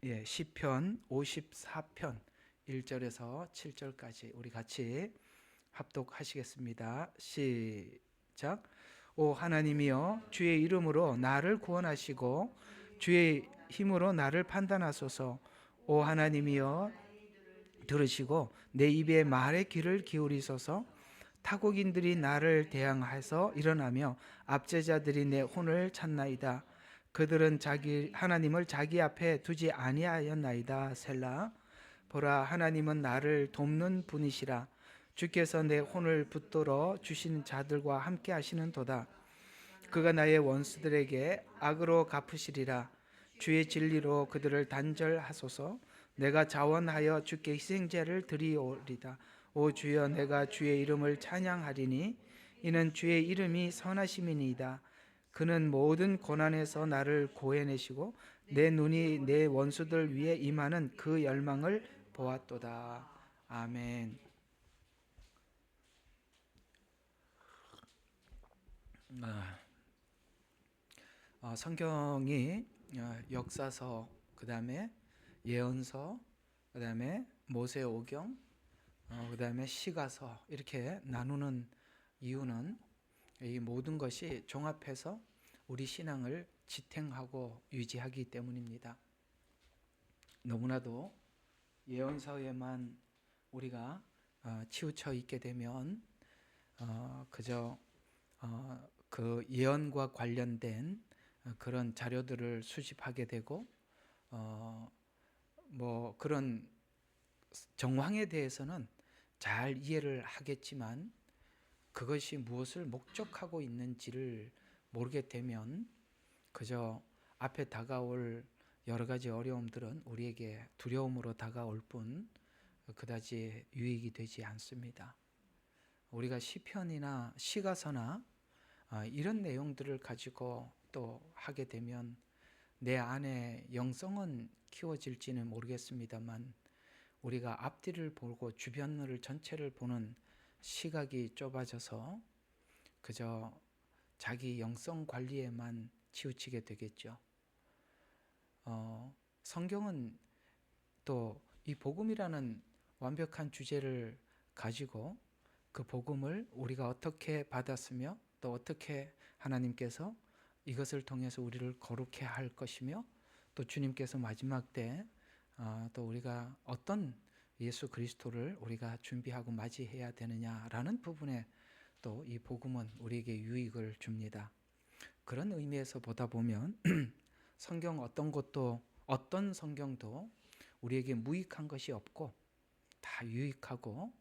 시편 54편 1절에서 7절까지 우리 같이 합독하시겠습니다. 시작. 오 하나님이여, 주의 이름으로 나를 구원하시고 주의 힘으로 나를 판단하소서. 오 하나님이여, 들으시고 내 입의 말에 귀를 기울이소서. 타국인들이 나를 대항해서 일어나며 압제자들이 내 혼을 찾나이다. 그들은 하나님을 자기 앞에 두지 아니하였나이다. 셀라. 보라, 하나님은 나를 돕는 분이시라. 주께서 내 혼을 붙들어 주신 자들과 함께 하시는도다. 그가 나의 원수들에게 악으로 갚으시리라. 주의 진리로 그들을 단절하소서. 내가 자원하여 주께 희생제를 드리오리다. 오 주여, 내가 주의 이름을 찬양하리니 이는 주의 이름이 선하심이니이다. 그는 모든 고난에서 나를 구해내시고 내 눈이 내 원수들 위에 임하는 그 열망을 보았도다. 아멘. 성경이 역사서, 그 다음에 예언서, 그 다음에 모세오경, 그 다음에 시가서 이렇게 나누는 이유는 이 모든 것이 종합해서 우리 신앙을 지탱하고 유지하기 때문입니다. 너무나도 예언서에만 우리가 치우쳐 있게 되면 그저 그 예언과 관련된 그런 자료들을 수집하게 되고 뭐 그런 정황에 대해서는 잘 이해를 하겠지만 그것이 무엇을 목적하고 있는지를 모르게 되면 그저 앞에 다가올 여러 가지 어려움들은 우리에게 두려움으로 다가올 뿐 그다지 유익이 되지 않습니다. 우리가 시편이나 시가서나 이런 내용들을 가지고 또 하게 되면 내 안에 영성은 키워질지는 모르겠습니다만 우리가 앞뒤를 보고 주변을 전체를 보는 시각이 좁아져서 그저 자기 영성 관리에만 치우치게 되겠죠. 성경은 또 이 복음이라는 완벽한 주제를 가지고 그 복음을 우리가 어떻게 받았으며 또 어떻게 하나님께서 이것을 통해서 우리를 거룩해 할 것이며 또 주님께서 마지막 때 또 우리가 어떤 예수 그리스도를 우리가 준비하고 맞이해야 되느냐라는 부분에 또 이 복음은 우리에게 유익을 줍니다. 그런 의미에서 보다 보면 성경 어떤 성경도 우리에게 무익한 것이 없고 다 유익하고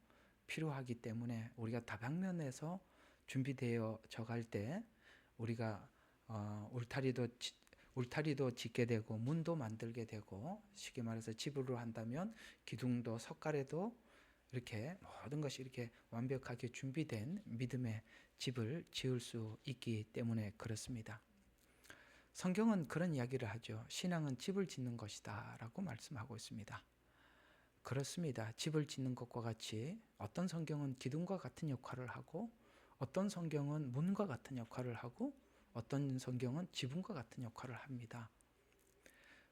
필요하기 때문에 우리가 다방면에서 준비되어져 갈 때 우리가 울타리도 짓게 되고 문도 만들게 되고 쉽게 말해서 집으로 한다면 기둥도 석가래도 이렇게 모든 것이 이렇게 완벽하게 준비된 믿음의 집을 지을 수 있기 때문에 그렇습니다. 성경은 그런 이야기를 하죠. 신앙은 집을 짓는 것이다 라고 말씀하고 있습니다. 그렇습니다. 집을 짓는 것과 같이 어떤 성경은 기둥과 같은 역할을 하고 어떤 성경은 문과 같은 역할을 하고 어떤 성경은 지붕과 같은 역할을 합니다.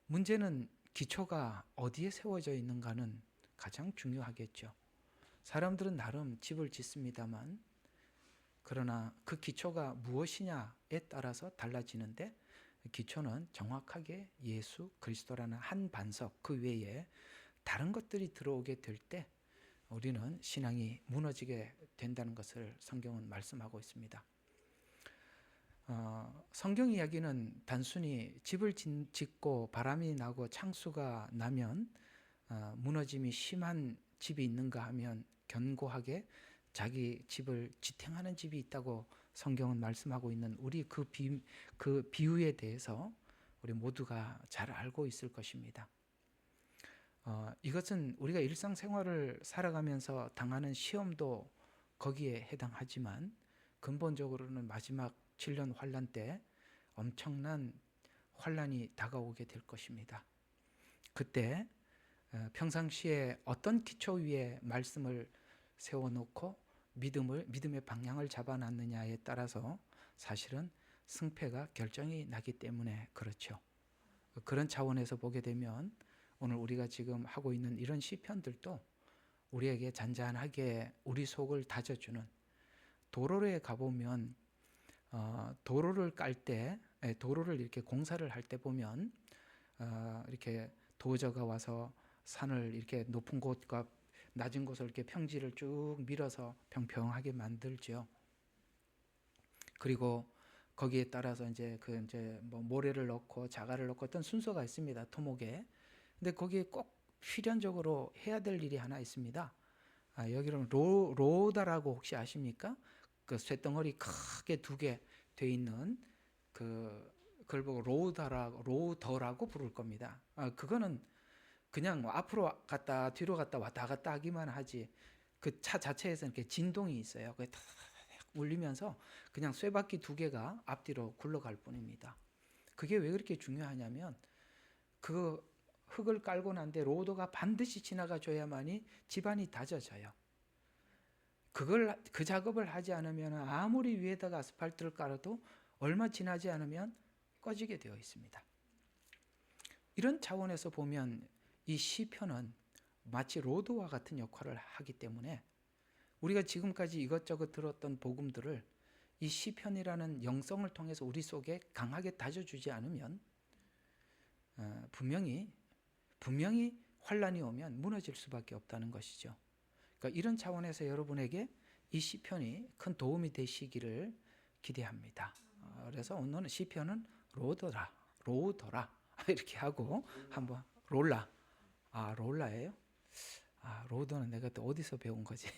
문제는 기초가 어디에 세워져 있는가는 가장 중요하겠죠. 사람들은 나름 집을 짓습니다만 그러나 그 기초가 무엇이냐에 따라서 달라지는데 기초는 정확하게 예수 그리스도라는 한 반석 그 외에 다른 것들이 들어오게 될 때 우리는 신앙이 무너지게 된다는 것을 성경은 말씀하고 있습니다. 성경 이야기는 단순히 집을 짓고 바람이 나고 창수가 나면 무너짐이 심한 집이 있는가 하면 견고하게 자기 집을 지탱하는 집이 있다고 성경은 말씀하고 있는 우리 그 비유에 대해서 우리 모두가 잘 알고 있을 것입니다. 이것은 우리가 일상생활을 살아가면서 당하는 시험도 거기에 해당하지만 근본적으로는 마지막 7년 환란 때 엄청난 환란이 다가오게 될 것입니다. 그때 평상시에 어떤 기초 위에 말씀을 세워놓고 믿음의 방향을 잡아놨느냐에 따라서 사실은 승패가 결정이 나기 때문에 그렇죠. 그런 차원에서 보게 되면 오늘 우리가 지금 하고 있는 이런 시편들도 우리에게 잔잔하게 우리 속을 다져주는, 도로에 가보면 도로를 깔 때, 도로를 이렇게 공사를 할 때 보면 이렇게 도저가 와서 산을 이렇게 높은 곳과 낮은 곳을 이렇게 평지를 쭉 밀어서 평평하게 만들죠. 그리고 거기에 따라서 이제 뭐 모래를 넣고 자갈을 넣고 어떤 순서가 있습니다. 토목에. 근데 거기에 꼭 필연적으로 해야 될 일이 하나 있습니다. 여기는 로다라고 혹시 아십니까? 그 쇳덩어리 크게 두 개 돼 있는 그걸 보고 로더라고 부를 겁니다. 그거는 그냥 앞으로 갔다 뒤로 갔다 왔다 갔다 하기만 하지, 그 차 자체에서는 이렇게 진동이 있어요. 그게 탁 울리면서 그냥 쇠바퀴 두 개가 앞뒤로 굴러갈 뿐입니다. 그게 왜 그렇게 중요하냐면, 그 흙을 깔고 난 뒤에 로더가 반드시 지나가 줘야만이 집안이 다져져요. 그 작업을 하지 않으면 아무리 위에다가 아스팔트를 깔아도 얼마 지나지 않으면 꺼지게 되어 있습니다. 이런 차원에서 보면 이 시편은 마치 로드와 같은 역할을 하기 때문에, 우리가 지금까지 이것저것 들었던 복음들을 이 시편이라는 영성을 통해서 우리 속에 강하게 다져주지 않으면 분명히 환란이 오면 무너질 수밖에 없다는 것이죠. 그러니까 이런 차원에서 여러분에게 이 시편이 큰 도움이 되시기를 기대합니다. 그래서 오늘은 시편은 로더라 이렇게 하고 한번 롤라예요? 로더는 내가 또 어디서 배운 거지?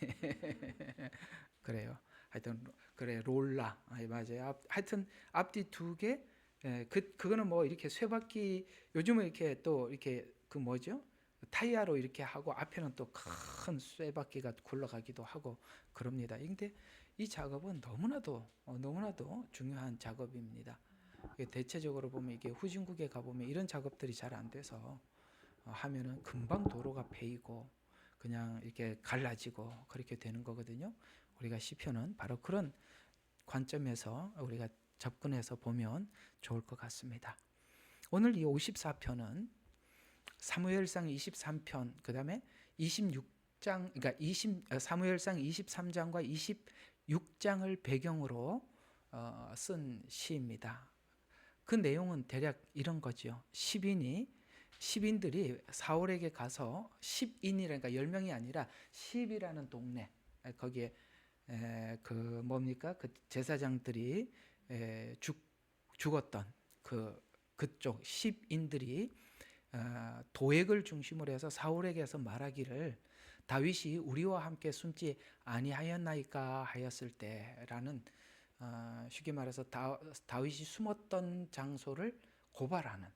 그래요. 하여튼 그래, 롤라. 맞아요. 하여튼 앞뒤 두 개. 그거는 뭐 이렇게 쇠바퀴, 요즘은 이렇게 또 이렇게 그 뭐죠? 타이어로 이렇게 하고 앞에는 또 큰 쇠바퀴가 굴러가기도 하고 그럽니다. 근데 이 작업은 너무나도 중요한 작업입니다. 대체적으로 보면 이게 후진국에 가보면 이런 작업들이 잘 안 돼서 하면은 금방 도로가 패이고 그냥 이렇게 갈라지고 그렇게 되는 거거든요. 우리가 시편은 바로 그런 관점에서 우리가 접근해서 보면 좋을 것 같습니다. 오늘 이 54편은 사무엘상 23편, 그 다음에 26장, 그러니까 사무엘상 23장과 26장을 배경으로 쓴 시입니다. 그 내용은 대략 이런 거죠. 시빈들이 사울에게 가서 10인이라니까 10명이 아니라 10이라는 동네, 거기에 그 제사장들이 죽었던 그쪽 10인들이 도액을 중심으로 해서 사울에게서 말하기를 다윗이 우리와 함께 숨지 아니하였나이까 하였을 때라는, 쉽게 말해서 다윗이 숨었던 장소를 고발하는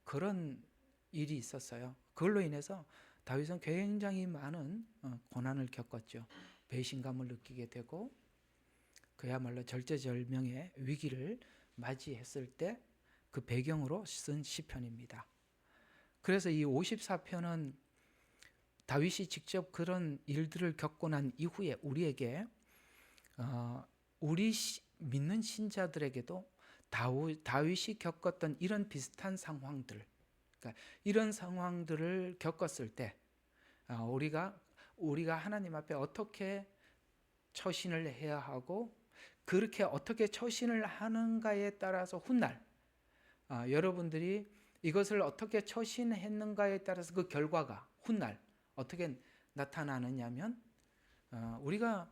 그런 일이 있었어요. 그걸로 인해서 다윗은 굉장히 많은 고난을 겪었죠. 배신감을 느끼게 되고 그야말로 절체절명의 위기를 맞이했을 때 그 배경으로 쓴 시편입니다. 그래서 이 54편은 다윗이 직접 그런 일들을 겪고 난 이후에 우리에게 우리 믿는 신자들에게도 다윗이 겪었던 이런 비슷한 상황들, 그러니까 이런 상황들을 겪었을 때 우리가 하나님 앞에 어떻게 처신을 해야 하고 그렇게 어떻게 처신을 하는가에 따라서 훗날 여러분들이 이것을 어떻게 처신했는가에 따라서 그 결과가 훗날 어떻게 나타나느냐면, 우리가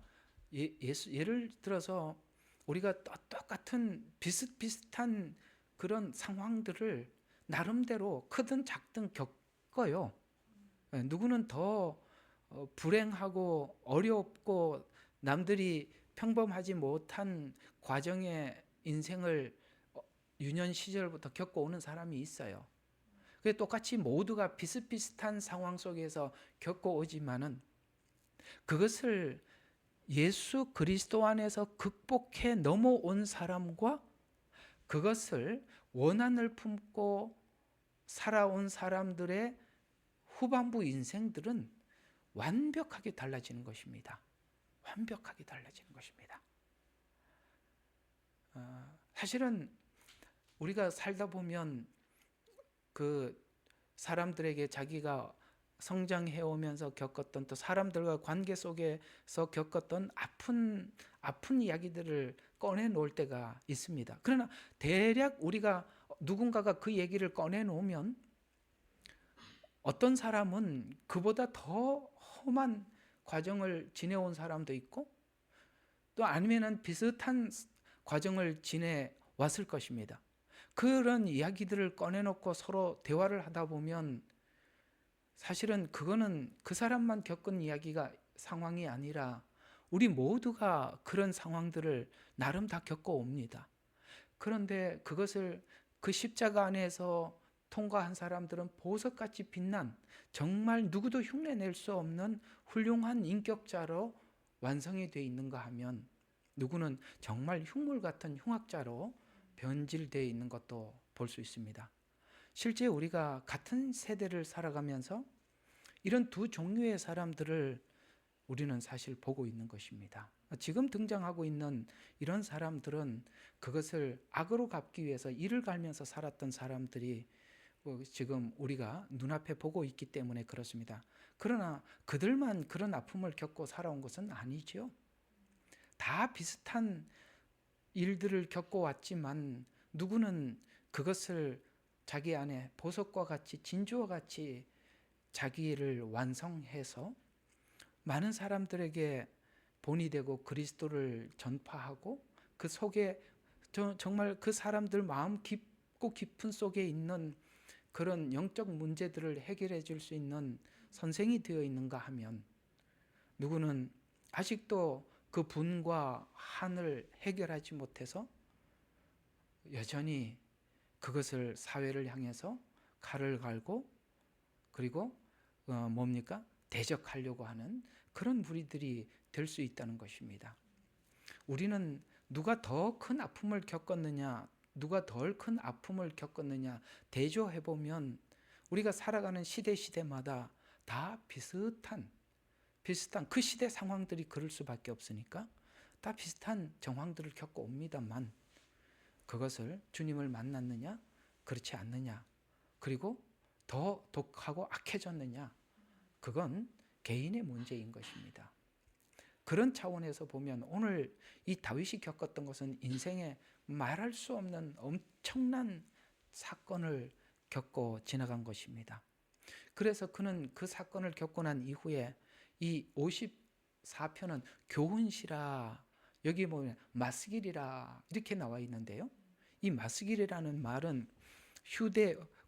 예를 들어서 우리가 똑같은 비슷비슷한 그런 상황들을 나름대로 크든 작든 겪어요. 누구는 더 불행하고 어렵고 남들이 평범하지 못한 과정의 인생을 유년 시절부터 겪어오는 사람이 있어요. 똑같이 모두가 비슷비슷한 상황 속에서 겪어오지만은 그것을 예수 그리스도 안에서 극복해 넘어온 사람과 그것을 원한을 품고 살아온 사람들의 후반부 인생들은 완벽하게 달라지는 것입니다. 완벽하게 달라지는 것입니다. 사실은 우리가 살다 보면 그 사람들에게 자기가 성장해 오면서 겪었던, 또 사람들과 관계 속에서 겪었던 아픈 이야기들을 꺼내 놓을 때가 있습니다. 그러나 대략 우리가 누군가가 그 얘기를 꺼내 놓으면 어떤 사람은 그보다 더 험한 과정을 지내온 사람도 있고, 또 아니면은 비슷한 과정을 지내왔을 것입니다. 그런 이야기들을 꺼내놓고 서로 대화를 하다 보면 사실은 그거는 그 사람만 겪은 상황이 아니라 우리 모두가 그런 상황들을 나름 다 겪어옵니다. 그런데 그것을 그 십자가 안에서 통과한 사람들은 보석같이 빛난, 정말 누구도 흉내낼 수 없는 훌륭한 인격자로 완성이 되어 있는가 하면, 누구는 정말 흉물 같은 흉악자로 변질되어 있는 것도 볼 수 있습니다. 실제 우리가 같은 세대를 살아가면서 이런 두 종류의 사람들을 우리는 사실 보고 있는 것입니다. 지금 등장하고 있는 이런 사람들은 그것을 악으로 갚기 위해서 이를 갈면서 살았던 사람들이 지금 우리가 눈앞에 보고 있기 때문에 그렇습니다. 그러나 그들만 그런 아픔을 겪고 살아온 것은 아니죠. 다 비슷한 일들을 겪어왔지만 누구는 그것을 자기 안에 보석과 같이, 진주와 같이 자기를 완성해서 많은 사람들에게 본이 되고 그리스도를 전파하고, 그 속에 정말 그 사람들 마음 깊고 깊은 속에 있는 그런 영적 문제들을 해결해 줄 수 있는 선생이 되어 있는가 하면, 누구는 아직도 그 분과 한을 해결하지 못해서 여전히 그것을 사회를 향해서 칼을 갈고, 그리고 대적하려고 하는 그런 무리들이 될 수 있다는 것입니다. 우리는 누가 더 큰 아픔을 겪었느냐, 누가 덜 큰 아픔을 겪었느냐 대조해 보면 우리가 살아가는 시대마다 다 비슷한 그 시대 상황들이 그럴 수밖에 없으니까 다 비슷한 정황들을 겪어옵니다만, 그것을 주님을 만났느냐 그렇지 않느냐, 그리고 더 독하고 악해졌느냐, 그건 개인의 문제인 것입니다. 그런 차원에서 보면 오늘 이 다윗이 겪었던 것은 인생에 말할 수 없는 엄청난 사건을 겪고 지나간 것입니다. 그래서 그는 그 사건을 겪고 난 이후에 이 54편은 교훈시라, 여기 보면 마스길이라 이렇게 나와 있는데요, 이 마스길이라는 말은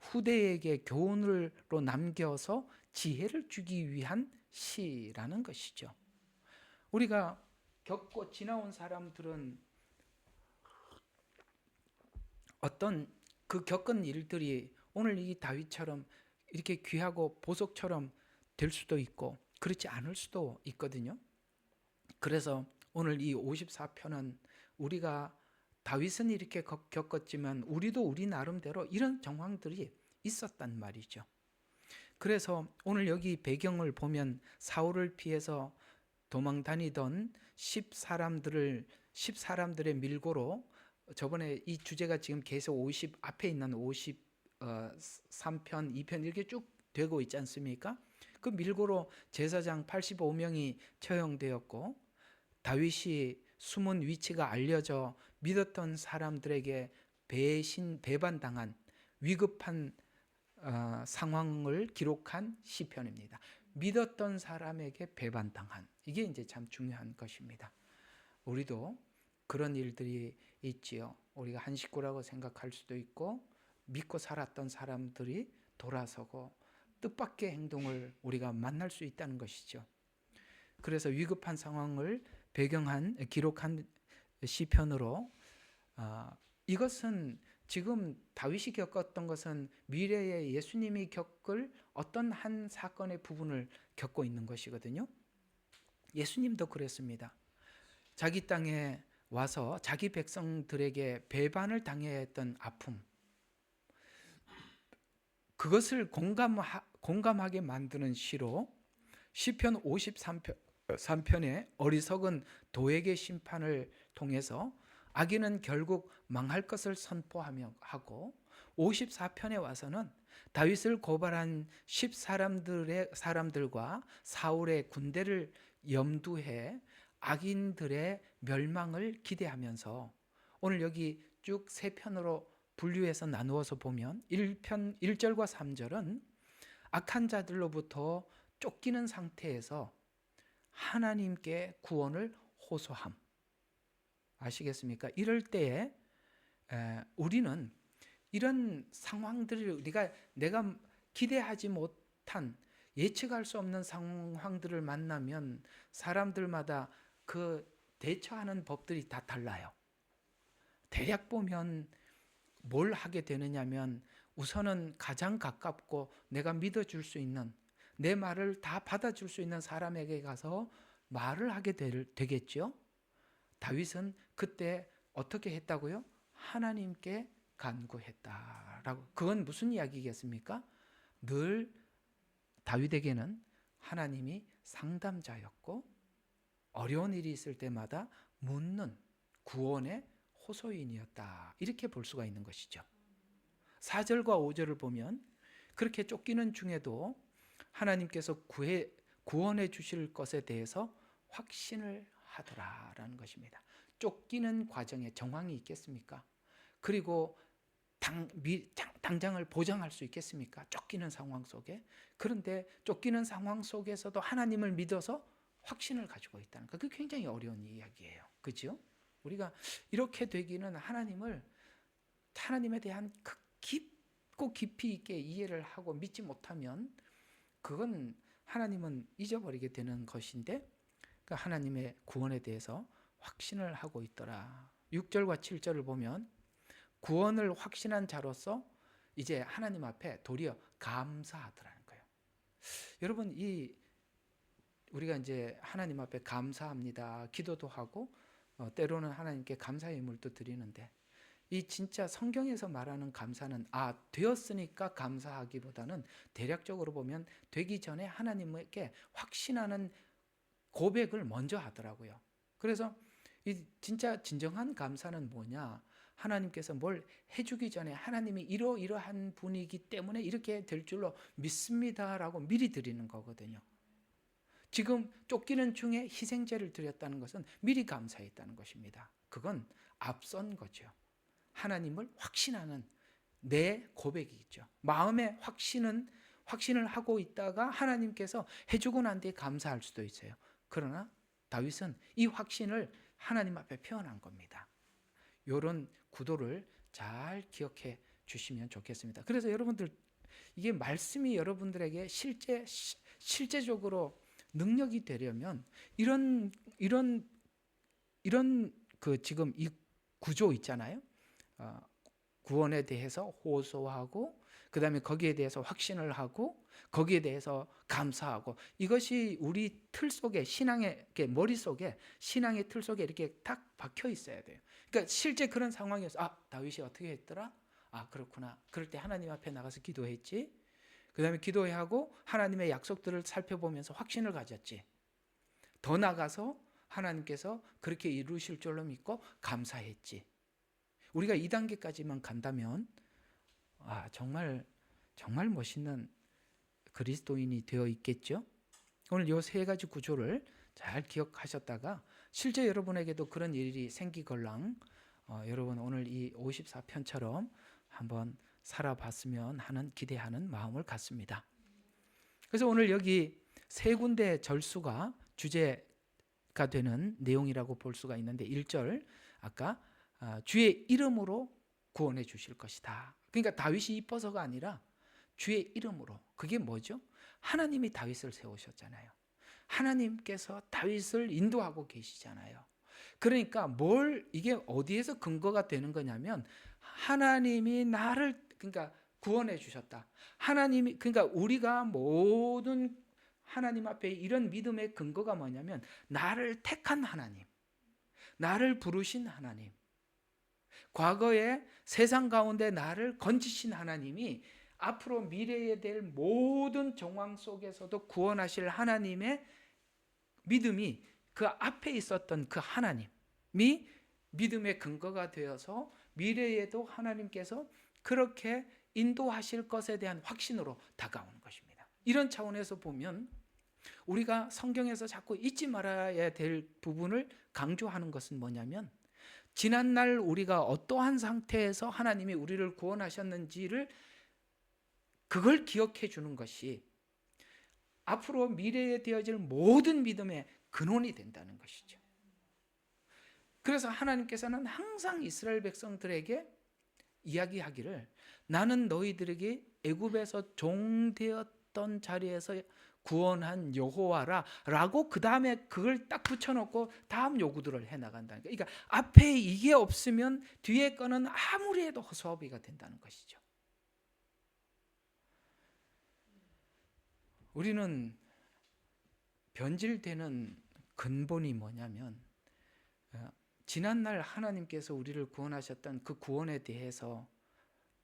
후대에게 교훈으로 남겨서 지혜를 주기 위한 시라는 것이죠. 우리가 겪고 지나온 사람들은 어떤 그 겪은 일들이 오늘 이 다윗처럼 이렇게 귀하고 보석처럼 될 수도 있고 그렇지 않을 수도 있거든요. 그래서 오늘 이 54편은 우리가 다윗은 이렇게 겪었지만 우리도 우리 나름대로 이런 정황들이 있었단 말이죠. 그래서 오늘 여기 배경을 보면 사울을 피해서 도망 다니던 10사람들의 밀고로, 저번에 이 주제가 지금 계속 앞에 있는 53편, 2편 이렇게 쭉 되고 있지 않습니까? 그 밀고로 제사장 85명이 처형되었고, 다윗이 숨은 위치가 알려져 믿었던 사람들에게 배반당한 위급한 상황을 기록한 시편입니다. 믿었던 사람에게 배반당한, 이게 이제 참 중요한 것입니다. 우리도 그런 일들이 있지요. 우리가 한 식구라고 생각할 수도 있고 믿고 살았던 사람들이 돌아서고 뜻밖의 행동을 우리가 만날 수 있다는 것이죠. 그래서 위급한 상황을 기록한 시편으로, 이것은 지금 다윗이 겪었던 것은 미래에 예수님이 겪을 어떤 한 사건의 부분을 겪고 있는 것이거든요. 예수님도 그랬습니다. 자기 땅에 와서 자기 백성들에게 배반을 당해야 했던 아픔, 그것을 공감하게 만드는 시로 시편 53편의 어리석은 도액의 심판을 통해서 악인은 결국 망할 것을 선포하며 하고 54편에 와서는 다윗을 고발한 10사람들과 사울의 군대를 염두해 악인들의 멸망을 기대하면서 오늘 여기 쭉 세 편으로 분류해서 나누어서 보면 1절과 3절은 악한 자들로부터 쫓기는 상태에서 하나님께 구원을 호소함. 아시겠습니까? 이럴 때에 우리는 이런 상황들을 내가 기대하지 못한 예측할 수 없는 상황들을 만나면 사람들마다 그 대처하는 법들이 다 달라요. 대략 보면 뭘 하게 되느냐면 우선은 가장 가깝고 내가 믿어줄 수 있는 내 말을 다 받아줄 수 있는 사람에게 가서 말을 하게 되겠죠. 다윗은 그때 어떻게 했다고요? 하나님께 간구했다라고. 그건 무슨 이야기겠습니까? 늘 다윗에게는 하나님이 상담자였고 어려운 일이 있을 때마다 묻는 구원의 호소인이었다. 이렇게 볼 수가 있는 것이죠. 4절과 5절을 보면 그렇게 쫓기는 중에도 하나님께서 구원해 주실 것에 대해서 확신을 하더라라는 것입니다. 쫓기는 과정에 정황이 있겠습니까? 그리고 당장을 보장할 수 있겠습니까? 쫓기는 상황 속에. 그런데 쫓기는 상황 속에서도 하나님을 믿어서 확신을 가지고 있다는 거. 그게 굉장히 어려운 이야기예요. 그렇죠? 우리가 이렇게 되기는 하나님에 대한 깊고 깊이 있게 이해를 하고 믿지 못하면 그건 하나님은 잊어버리게 되는 것인데 그 하나님의 구원에 대해서 확신을 하고 있더라. 6절과 7절을 보면 구원을 확신한 자로서 이제 하나님 앞에 도리어 감사하더라는 거예요. 여러분, 우리가 이제 하나님 앞에 감사합니다. 기도도 하고 때로는 하나님께 감사의 예물도 드리는데 이 진짜 성경에서 말하는 감사는 되었으니까 감사하기보다는 대략적으로 보면 되기 전에 하나님께 확신하는 고백을 먼저 하더라고요. 그래서 이 진짜 진정한 감사는 뭐냐? 하나님께서 뭘 해주기 전에 하나님이 이러이러한 분이기 때문에 이렇게 될 줄로 믿습니다라고 미리 드리는 거거든요. 지금 쫓기는 중에 희생제를 드렸다는 것은 미리 감사했다는 것입니다. 그건 앞선 거죠. 하나님을 확신하는 내 고백이죠. 마음의 확신을 하고 있다가 하나님께서 해주고 난 뒤에 감사할 수도 있어요. 그러나 다윗은 이 확신을 하나님 앞에 표현한 겁니다. 이런 구도를 잘 기억해 주시면 좋겠습니다. 그래서 여러분들 이게 말씀이 여러분들에게 실제적으로 능력이 되려면 이런 그 지금 이 구조 있잖아요. 구원에 대해서 호소하고 그다음에 거기에 대해서 확신을 하고 거기에 대해서 감사하고 이것이 우리 틀 속에 신앙의 머릿속에 신앙의 틀 속에 이렇게 딱 박혀 있어야 돼요. 그러니까 실제 그런 상황이어서 다윗이 어떻게 했더라? 그렇구나. 그럴 때 하나님 앞에 나가서 기도했지. 그다음에 기도하고 하나님의 약속들을 살펴보면서 확신을 가졌지. 더 나가서 하나님께서 그렇게 이루실 줄로 믿고 감사했지. 우리가 이 단계까지만 간다면 정말 멋있는 그리스도인이 되어 있겠죠. 오늘 이 세 가지 구조를 잘 기억하셨다가 실제 여러분에게도 그런 일이 생기걸랑 여러분 오늘 이 54편처럼 한번 살아봤으면 하는 기대하는 마음을 갖습니다. 그래서 오늘 여기 세 군데 절수가 주제가 되는 내용이라고 볼 수가 있는데 1절 아까 주의 이름으로 구원해 주실 것이다. 그러니까 다윗이 이뻐서가 아니라 주의 이름으로. 그게 뭐죠? 하나님이 다윗을 세우셨잖아요. 하나님께서 다윗을 인도하고 계시잖아요. 그러니까 이게 어디에서 근거가 되는 거냐면 하나님이 나를 그러니까 구원해 주셨다. 그러니까 우리가 모든 하나님 앞에 이런 믿음의 근거가 뭐냐면 나를 택한 하나님, 나를 부르신 하나님, 과거에 세상 가운데 나를 건지신 하나님이 앞으로 미래에 될 모든 정황 속에서도 구원하실 하나님의 믿음이 그 앞에 있었던 그 하나님이 믿음의 근거가 되어서 미래에도 하나님께서 그렇게 인도하실 것에 대한 확신으로 다가오는 것입니다. 이런 차원에서 보면 우리가 성경에서 자꾸 잊지 말아야 될 부분을 강조하는 것은 뭐냐면, 지난날 우리가 어떠한 상태에서 하나님이 우리를 구원하셨는지를 그걸 기억해 주는 것이 앞으로 미래에 되어질 모든 믿음의 근원이 된다는 것이죠. 그래서 하나님께서는 항상 이스라엘 백성들에게 이야기하기를, 나는 너희들에게 애굽에서 종되었던 자리에서 구원한 여호와라 라고 그 다음에 그걸 딱 붙여놓고 다음 요구들을 해나간다는 거예요. 그러니까 앞에 이게 없으면 뒤에 거는 아무리 해도 허수아비가 된다는 것이죠. 우리는 변질되는 근본이 뭐냐면, 지난날 하나님께서 우리를 구원하셨던 그 구원에 대해서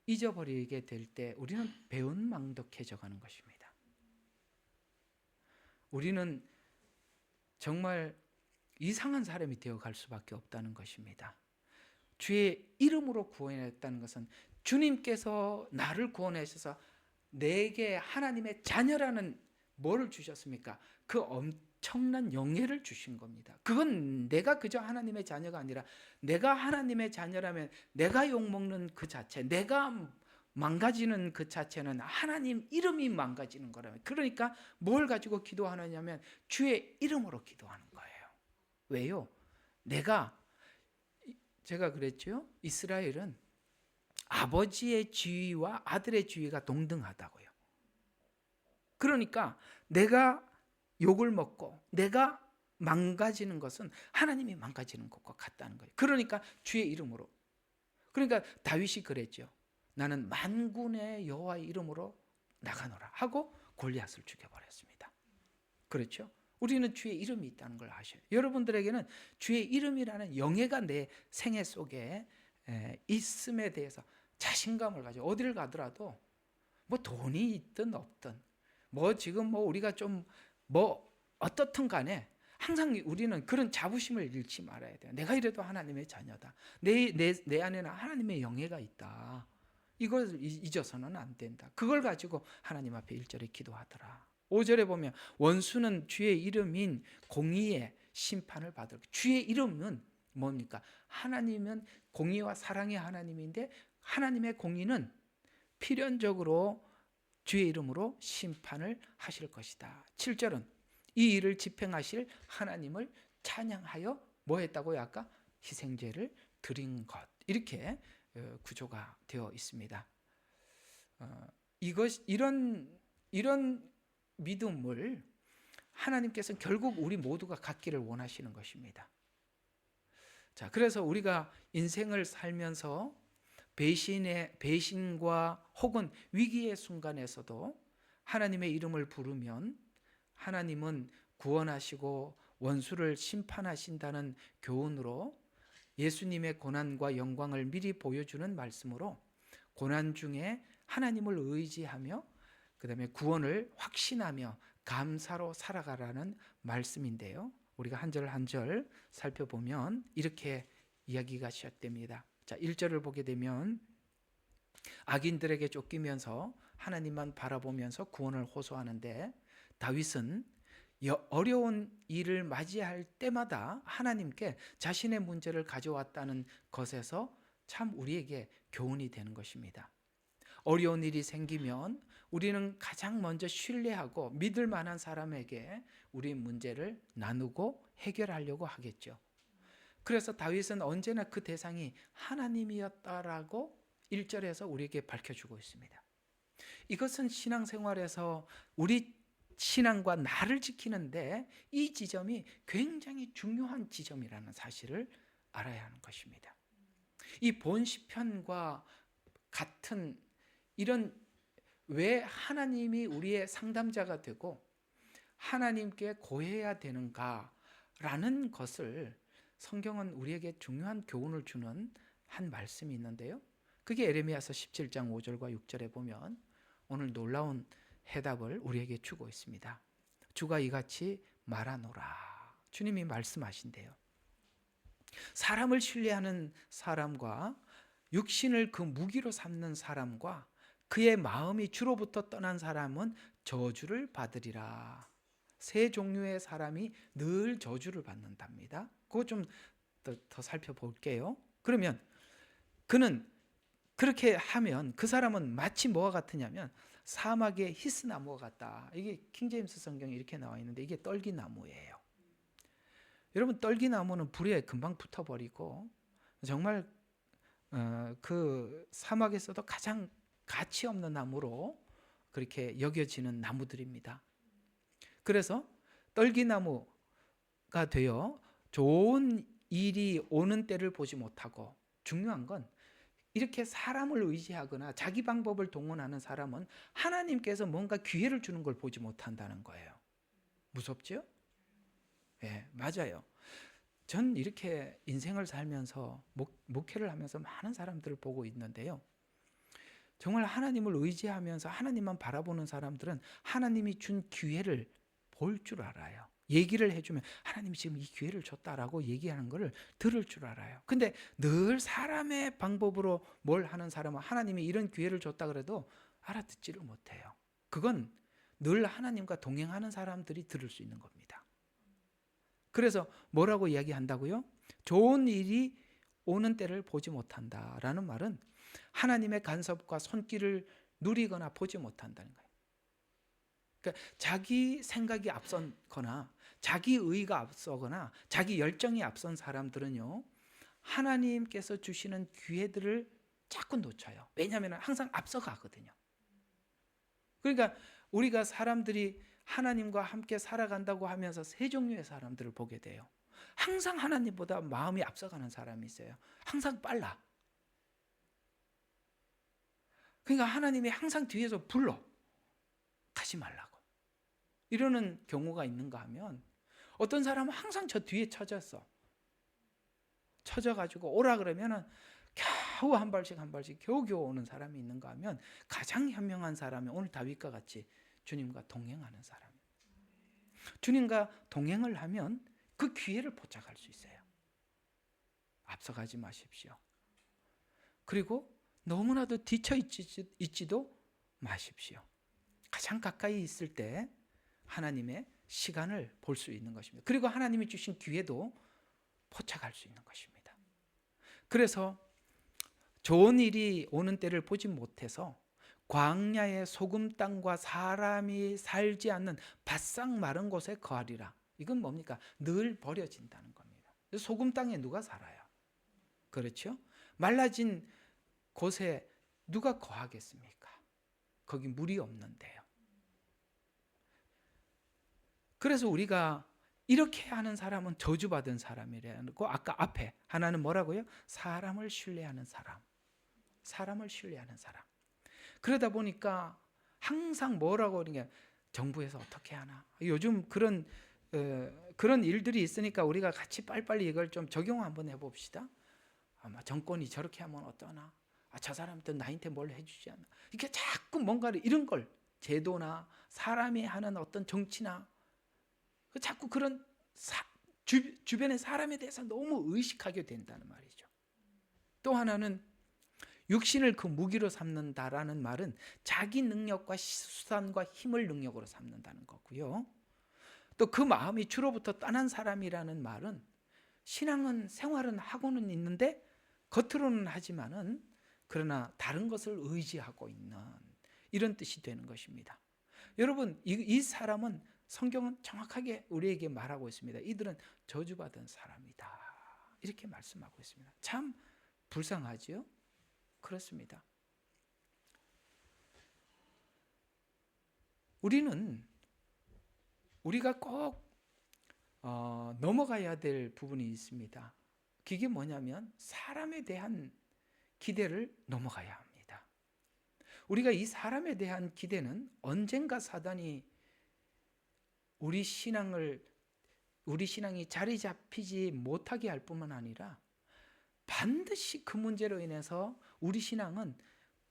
잊어버리게 될 때 우리는 배은망덕해져 가는 것입니다. 우리는 정말 이상한 사람이 되어갈 수밖에 없다는 것입니다. 주의 이름으로 구원했다는 것은 주님께서 나를 구원하셔서 내게 하나님의 자녀라는 뭐를 주셨습니까? 그 엄청난 영예를 주신 겁니다. 그건 내가 그저 하나님의 자녀가 아니라 내가 하나님의 자녀라면 내가 욕먹는 그 자체, 내가 망가지는 그 자체는 하나님 이름이 망가지는 거라면, 그러니까 뭘 가지고 기도하느냐면 주의 이름으로 기도하는 거예요. 왜요? 제가 그랬죠. 이스라엘은 아버지의 지위와 아들의 지위가 동등하다고요. 그러니까 내가 욕을 먹고 내가 망가지는 것은 하나님이 망가지는 것과 같다는 거예요. 그러니까 주의 이름으로. 그러니까 다윗이 그랬죠. 나는 만군의 여호와의 이름으로 나가노라 하고 골리앗을 죽여버렸습니다. 그렇죠? 우리는 주의 이름이 있다는 걸 아셔야 돼요. 여러분들에게는 주의 이름이라는 영예가 내 생애 속에 있음에 대해서 자신감을 가지고 어디를 가더라도 뭐 돈이 있든 없든 지금 우리가 좀 어떻든 간에 항상 우리는 그런 자부심을 잃지 말아야 돼요. 내가 이래도 하나님의 자녀다. 내 안에는 하나님의 영예가 있다. 이걸 잊어서는 안 된다. 그걸 가지고 하나님 앞에 1절에 기도하더라. 5절에 보면 원수는 주의 이름인 공의의 심판을 받을. 주의 이름은 뭡니까? 하나님은 공의와 사랑의 하나님인데 하나님의 공의는 필연적으로 주의 이름으로 심판을 하실 것이다. 7절은 이 일을 집행하실 하나님을 찬양하여 뭐 했다고요? 아까 희생제를 드린 것. 이렇게 구조가 되어 있습니다. 이런 믿음을 하나님께서는 결국 우리 모두가 갖기를 원하시는 것입니다. 자, 그래서 우리가 인생을 살면서 배신과 혹은 위기의 순간에서도 하나님의 이름을 부르면 하나님은 구원하시고 원수를 심판하신다는 교훈으로 예수님의 고난과 영광을 미리 보여주는 말씀으로 고난 중에 하나님을 의지하며 그 다음에 구원을 확신하며 감사로 살아가라는 말씀인데요. 우리가 한 절 한 절 살펴보면 이렇게 이야기가 시작됩니다. 자, 1절을 보게 되면 악인들에게 쫓기면서 하나님만 바라보면서 구원을 호소하는데, 다윗은 어려운 일을 맞이할 때마다 하나님께 자신의 문제를 가져왔다는 것에서 참 우리에게 교훈이 되는 것입니다. 어려운 일이 생기면 우리는 가장 먼저 신뢰하고 믿을 만한 사람에게 우리 문제를 나누고 해결하려고 하겠죠. 그래서 다윗은 언제나 그 대상이 하나님이었다라고 1절에서 우리에게 밝혀주고 있습니다. 이것은 신앙생활에서 우리 신앙과 나를 지키는데 이 지점이 굉장히 중요한 지점이라는 사실을 알아야 하는 것입니다. 이 본시편과 같은 이런, 왜 하나님이 우리의 상담자가 되고 하나님께 고해야 되는가라는 것을 성경은 우리에게 중요한 교훈을 주는 한 말씀이 있는데요. 그게 에레미야서 17장 5절과 6절에 보면 오늘 놀라운 해답을 우리에게 주고 있습니다. 주가 이같이 말하노라. 주님이 말씀하신대요. 사람을 신뢰하는 사람과 육신을 그 무기로 삼는 사람과 그의 마음이 주로부터 떠난 사람은 저주를 받으리라. 세 종류의 사람이 늘 저주를 받는답니다. 그거 좀 더 살펴볼게요. 그러면 그는 그렇게 하면 그 사람은 마치 뭐와 같으냐면 사막의 히스나무와 같다. 이게 킹제임스 성경에 이렇게 나와 있는데 이게 떨기나무예요. 여러분, 떨기나무는 불에 금방 붙어버리고 정말 그 사막에서도 가장 가치 없는 나무로 그렇게 여겨지는 나무들입니다. 그래서 떨기나무가 되어 좋은 일이 오는 때를 보지 못하고, 중요한 건 이렇게 사람을 의지하거나 자기 방법을 동원하는 사람은 하나님께서 뭔가 기회를 주는 걸 보지 못한다는 거예요. 무섭죠? 네, 맞아요. 전 이렇게 인생을 살면서 목회를 하면서 많은 사람들을 보고 있는데요. 정말 하나님을 의지하면서 하나님만 바라보는 사람들은 하나님이 준 기회를 볼 줄 알아요. 얘기를 해주면 하나님이 지금 이 기회를 줬다라고 얘기하는 것을 들을 줄 알아요. 근데 늘 사람의 방법으로 뭘 하는 사람은 하나님이 이런 기회를 줬다 그래도 알아듣지를 못해요. 그건 늘 하나님과 동행하는 사람들이 들을 수 있는 겁니다. 그래서 뭐라고 이야기한다고요? 좋은 일이 오는 때를 보지 못한다라는 말은 하나님의 간섭과 손길을 누리거나 보지 못한다는 거예요. 그러니까 자기 생각이 앞서거나 자기 의가 앞서거나 자기 열정이 앞선 사람들은요, 하나님께서 주시는 기회들을 자꾸 놓쳐요. 왜냐하면 항상 앞서가거든요. 그러니까 우리가 사람들이 하나님과 함께 살아간다고 하면서 세 종류의 사람들을 보게 돼요. 항상 하나님보다 마음이 앞서가는 사람이 있어요. 항상 빨라. 그러니까 하나님이 항상 뒤에서 불러. 가지 말라고. 이러는 경우가 있는가 하면 어떤 사람은 항상 저 뒤에 쳐졌어. 쳐져가지고 오라 그러면은 겨우 한 발씩 겨우겨우 오는 사람이 있는가 하면 가장 현명한 사람이 오늘 다윗과 같이 주님과 동행하는 사람이에요. 주님과 동행을 하면 그 기회를 포착할 수 있어요. 앞서가지 마십시오. 그리고 너무나도 뒤쳐 있지도 마십시오. 가장 가까이 있을 때 하나님의 시간을 볼 수 있는 것입니다. 그리고 하나님이 주신 기회도 포착할 수 있는 것입니다. 그래서 좋은 일이 오는 때를 보지 못해서 광야의 소금 땅과 사람이 살지 않는 바싹 마른 곳에 거하리라. 이건 뭡니까? 늘 버려진다는 겁니다. 소금 땅에 누가 살아요? 그렇죠? 말라진 곳에 누가 거하겠습니까? 거기 물이 없는데요. 그래서 우리가 이렇게 하는 사람은 저주받은 사람이라는 거. 아까 앞에 하나는 뭐라고요? 사람을 신뢰하는 사람. 사람을 신뢰하는 사람. 그러다 보니까 항상 뭐라고 그러냐, 정부에서 어떻게 하나. 요즘 그런 일들이 있으니까 우리가 같이 빨리빨리 이걸 좀 적용 한번 해봅시다. 아마 정권이 저렇게 하면 어떠나. 저 사람도 나한테 뭘 해주지 않나. 이렇게 자꾸 뭔가를 이런 걸 제도나 사람이 하는 어떤 정치나 자꾸 그런 주변의 사람에 대해서 너무 의식하게 된다는 말이죠. 또 하나는 육신을 그 무기로 삼는다라는 말은 자기 능력과 수단과 힘을 능력으로 삼는다는 거고요. 또 그 마음이 주로부터 떠난 사람이라는 말은 신앙은 생활은 하고는 있는데 겉으로는 하지만은 그러나 다른 것을 의지하고 있는 이런 뜻이 되는 것입니다. 여러분, 이 사람은 성경은 정확하게 우리에게 말하고 있습니다. 이들은 저주받은 사람이다. 이렇게 말씀하고 있습니다. 참 불쌍하지요? 그렇습니다. 우리가 꼭 넘어가야 될 부분이 있습니다. 그게 뭐냐면 사람에 대한 기대를 넘어가야 합니다. 우리가 이 사람에 대한 기대는 언젠가 사단이 우리 신앙이 자리 잡히지 못하게 할 뿐만 아니라 반드시 그 문제로 인해서 우리 신앙은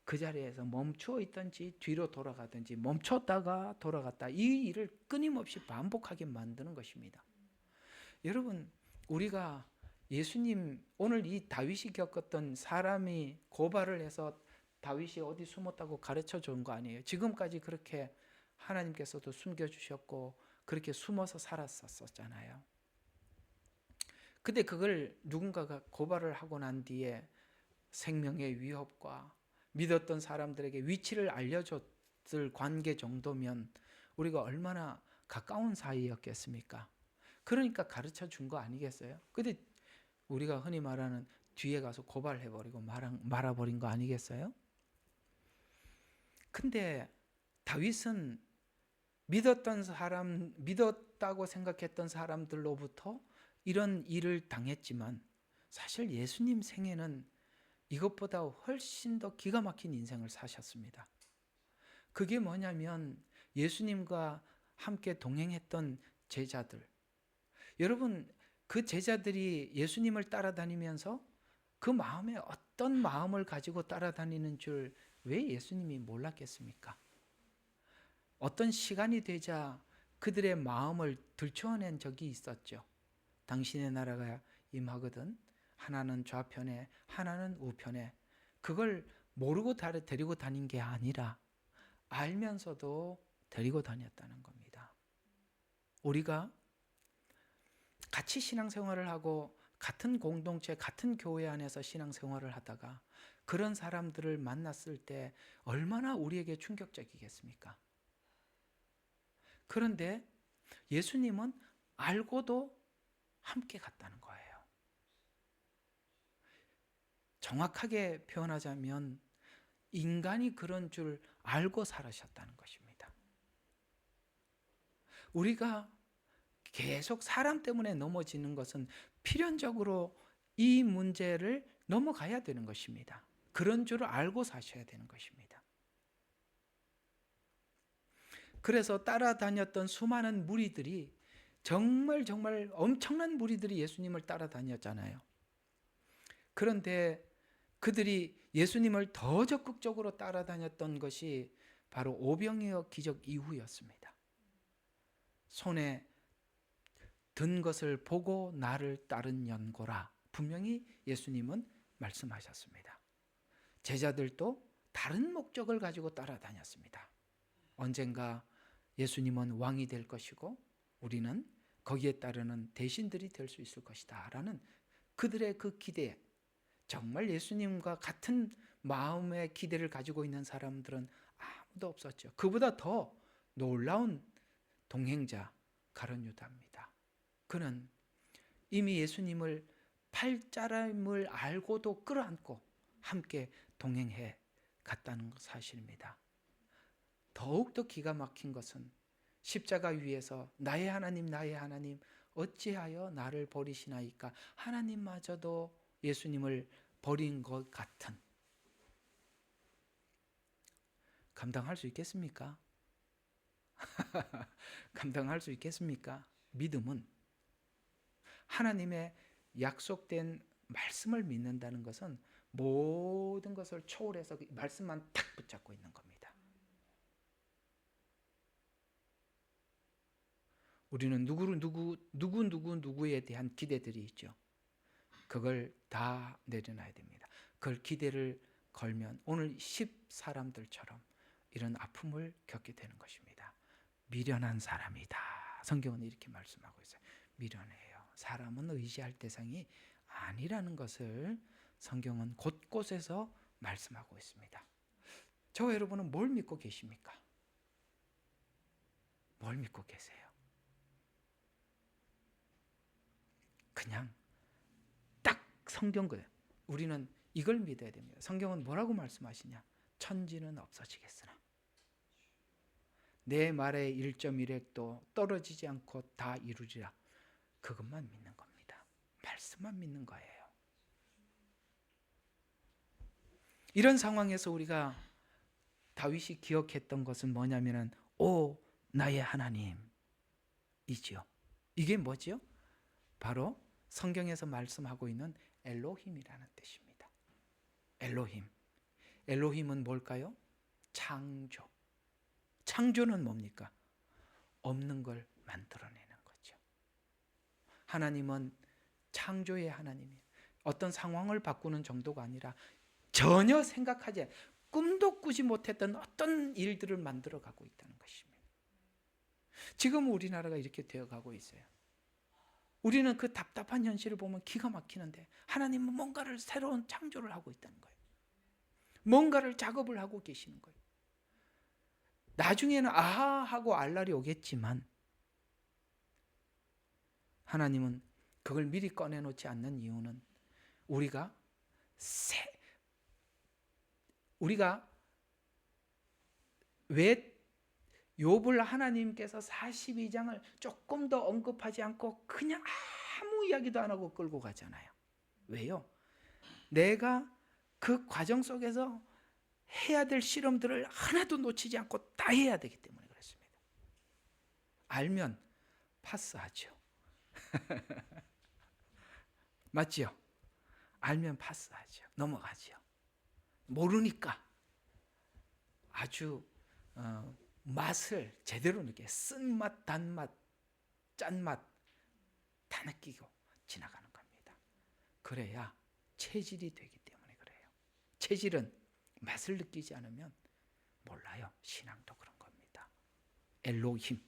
그 자리에서 멈추어 있든지 뒤로 돌아가든지 멈췄다가 돌아갔다, 이 일을 끊임없이 반복하게 만드는 것입니다. 여러분, 우리가 예수님, 오늘 이 다윗이 겪었던 사람이 고발을 해서 다윗이 어디 숨었다고 가르쳐 준 거 아니에요. 지금까지 그렇게 하나님께서도 숨겨주셨고 그렇게 숨어서 살았었잖아요. 근데 그걸 누군가가 고발을 하고 난 뒤에 생명의 위협과 믿었던 사람들에게 위치를 알려줬을 관계 정도면 우리가 얼마나 가까운 사이였겠습니까? 그러니까 가르쳐 준 거 아니겠어요? 근데 우리가 흔히 말하는 뒤에 가서 고발해버리고 말아버린 거 아니겠어요? 근데 다윗은 믿었다고 생각했던 사람들로부터 이런 일을 당했지만 사실 예수님 생애는 이것보다 훨씬 더 기가 막힌 인생을 사셨습니다. 그게 뭐냐면 예수님과 함께 동행했던 제자들. 여러분, 그 제자들이 예수님을 따라다니면서 그 마음에 어떤 마음을 가지고 따라다니는 줄 왜 예수님이 몰랐겠습니까? 어떤 시간이 되자 그들의 마음을 들추어낸 적이 있었죠. 당신의 나라가 임하거든 하나는 좌편에 하나는 우편에. 그걸 모르고 데리고 다닌 게 아니라 알면서도 데리고 다녔다는 겁니다. 우리가 같이 신앙생활을 하고 같은 공동체, 같은 교회 안에서 신앙생활을 하다가 그런 사람들을 만났을 때 얼마나 우리에게 충격적이겠습니까? 그런데 예수님은 알고도 함께 갔다는 거예요. 정확하게 표현하자면 인간이 그런 줄 알고 살으셨다는 것입니다. 우리가 계속 사람 때문에 넘어지는 것은 필연적으로 이 문제를 넘어가야 되는 것입니다. 그런 줄 알고 사셔야 되는 것입니다. 그래서 따라다녔던 수많은 무리들이 정말 엄청난 무리들이 예수님을 따라다녔잖아요. 그런데 그들이 예수님을 더 적극적으로 따라다녔던 것이 바로 오병이어 기적 이후였습니다. 손에 든 것을 보고 나를 따른 연고라 분명히 예수님은 말씀하셨습니다. 제자들도 다른 목적을 가지고 따라다녔습니다. 언젠가 예수님은 왕이 될 것이고 우리는 거기에 따르는 대신들이 될 수 있을 것이다 라는 그들의 그 기대, 정말 예수님과 같은 마음의 기대를 가지고 있는 사람들은 아무도 없었죠. 그보다 더 놀라운 동행자 가룟 유다입니다. 그는 이미 예수님을 팔자람을 알고도 끌어안고 함께 동행해 갔다는 사실입니다. 더욱더 기가 막힌 것은 십자가 위에서 나의 하나님 어찌하여 나를 버리시나이까. 하나님마저도 예수님을 버린 것 같은, 감당할 수 있겠습니까? 감당할 수 있겠습니까? 믿음은 하나님의 약속된 말씀을 믿는다는 것은 모든 것을 초월해서 그 말씀만 탁 붙잡고 있는 겁니다. 우리는 누구에 대한 기대들이 있죠. 그걸 다 내려놔야 됩니다. 그걸 기대를 걸면 오늘 10사람들처럼 이런 아픔을 겪게 되는 것입니다. 미련한 사람이다. 성경은 이렇게 말씀하고 있어요. 미련해요. 사람은 의지할 대상이 아니라는 것을 성경은 곳곳에서 말씀하고 있습니다. 저와 여러분은 뭘 믿고 계십니까? 뭘 믿고 계세요? 그냥 딱 성경 그대로 우리는 이걸 믿어야 됩니다. 성경은 뭐라고 말씀하시냐? 천지는 없어지겠으나 내 말의 1.1획도 떨어지지 않고 다 이루리라. 그것만 믿는 겁니다. 말씀만 믿는 거예요. 이런 상황에서 우리가 다윗이 기억했던 것은 뭐냐면은 오 나의 하나님이지요. 이게 뭐지요? 바로 성경에서 말씀하고 있는 엘로힘이라는 뜻입니다. 엘로힘은 뭘까요? 창조. 창조는 뭡니까? 없는 걸 만들어내는 거죠. 하나님은 창조의 하나님이에요. 어떤 상황을 바꾸는 정도가 아니라 전혀 생각하지, 꿈도 꾸지 못했던 어떤 일들을 만들어 가고 있다는 것입니다. 지금 우리나라가 이렇게 되어가고 있어요. 우리는 그 답답한 현실을 보면 기가 막히는데 하나님은 뭔가를 새로운 창조를 하고 있다는 거예요. 뭔가를 작업을 하고 계시는 거예요. 나중에는 아하 하고 알 날이 오겠지만 하나님은 그걸 미리 꺼내놓지 않는 이유는 우리가 왜 욥을 하나님께서 42장을 조금 더 언급하지 않고 그냥 아무 이야기도 안 하고 끌고 가잖아요. 왜요? 내가 그 과정 속에서 해야 될 실험들을 하나도 놓치지 않고 다 해야 되기 때문에 그렇습니다. 알면 파스하죠. 맞지요? 알면 파스하죠. 넘어가죠. 모르니까 아주 맛을 제대로 느껴요. 쓴맛, 단맛, 짠맛 다 느끼고 지나가는 겁니다. 그래야 체질이 되기 때문에 그래요. 체질은 맛을 느끼지 않으면 몰라요. 신앙도 그런 겁니다. 엘로힘,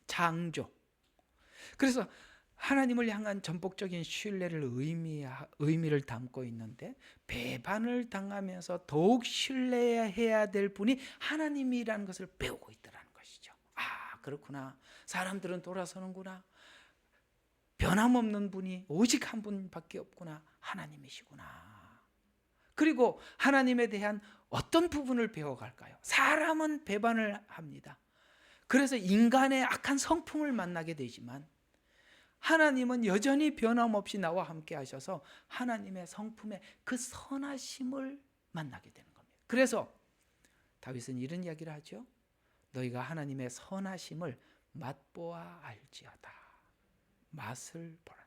창조. 그래서 하나님을 향한 전폭적인 신뢰를 의미를 담고 있는데 배반을 당하면서 더욱 신뢰해야 될 분이 하나님이라는 것을 배우고 있다는 것이죠. 아, 그렇구나. 사람들은 돌아서는구나. 변함없는 분이 오직 한 분밖에 없구나. 하나님이시구나. 그리고 하나님에 대한 어떤 부분을 배워갈까요? 사람은 배반을 합니다. 그래서 인간의 악한 성품을 만나게 되지만 하나님은 여전히 변함없이 나와 함께 하셔서 하나님의 성품의 그 선하심을 만나게 되는 겁니다. 그래서 다윗은 이런 이야기를 하죠. 너희가 하나님의 선하심을 맛보아 알지어다. 맛을 보라.